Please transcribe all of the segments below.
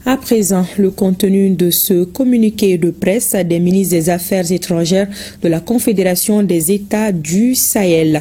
À présent, le contenu de ce communiqué de presse des ministres des Affaires étrangères de la Confédération des États du Sahel.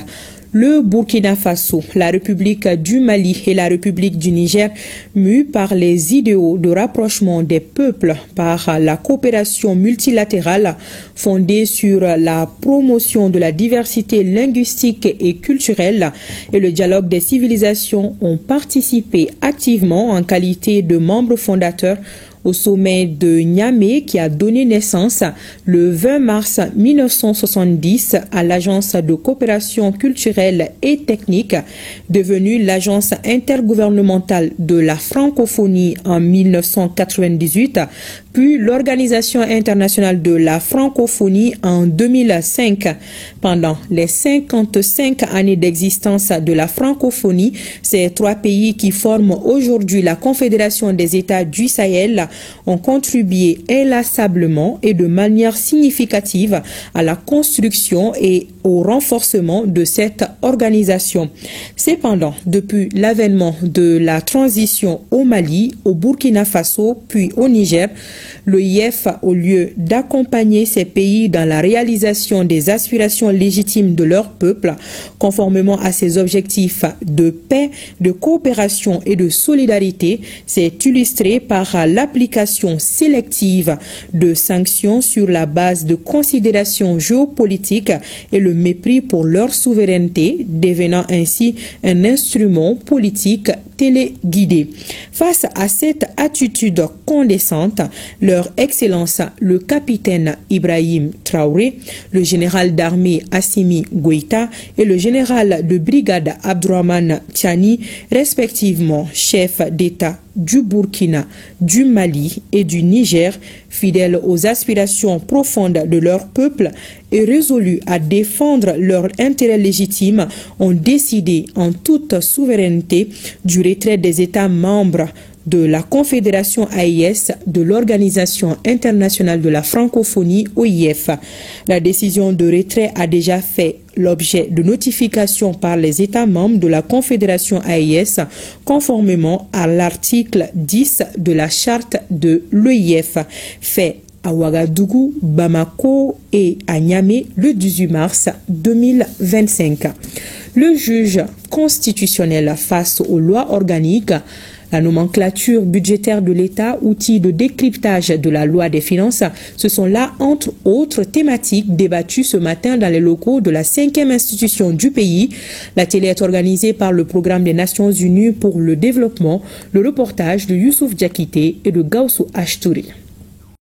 Le Burkina Faso, la République du Mali et la République du Niger, mus par les idéaux de rapprochement des peuples par la coopération multilatérale fondée sur la promotion de la diversité linguistique et culturelle et le dialogue des civilisations, ont participé activement en qualité de membres fondateurs au sommet de Niamey qui a donné naissance le 20 mars 1970 à l'Agence de coopération culturelle et technique, devenue l'Agence intergouvernementale de la francophonie en 1998, puis l'Organisation internationale de la francophonie en 2005. Pendant les 55 années d'existence de la francophonie, ces trois pays qui forment aujourd'hui la Confédération des États du Sahel ont contribué inlassablement et de manière significative à la construction et au renforcement de cette organisation. Cependant, depuis l'avènement de la transition au Mali, au Burkina Faso, puis au Niger, l'OIF, au lieu d'accompagner ces pays dans la réalisation des aspirations légitimes de leur peuple, conformément à ses objectifs de paix, de coopération et de solidarité, s'est illustré par l'application sélective de sanctions sur la base de considérations géopolitiques et le mépris pour leur souveraineté, devenant ainsi un instrument politique téléguidé. Face à cette attitude condescendante, leur Excellence le capitaine Ibrahim Traoré, le général d'armée Assimi Goïta et le général de brigade Abdourahmane Tiani, respectivement chef d'État du Burkina, du Mali et du Niger, fidèles aux aspirations profondes de leur peuple et résolus à défendre leurs intérêts légitimes, ont décidé en toute souveraineté du retrait des États membres de la Confédération AIS de l'Organisation internationale de la francophonie OIF. La décision de retrait a déjà fait l'objet de notifications par les États membres de la Confédération AIS conformément à l'article 10 de la charte de l'OIF, fait à Ouagadougou, Bamako et à Niamey le 18 mars 2025. Le juge constitutionnel face aux lois organiques, la nomenclature budgétaire de l'État, outil de décryptage de la loi des finances, ce sont là, entre autres thématiques, débattues ce matin dans les locaux de la 5e institution du pays. La télé est organisée par le Programme des Nations Unies pour le développement, le reportage de Youssouf Diakité et de Gaussou Ashtouri.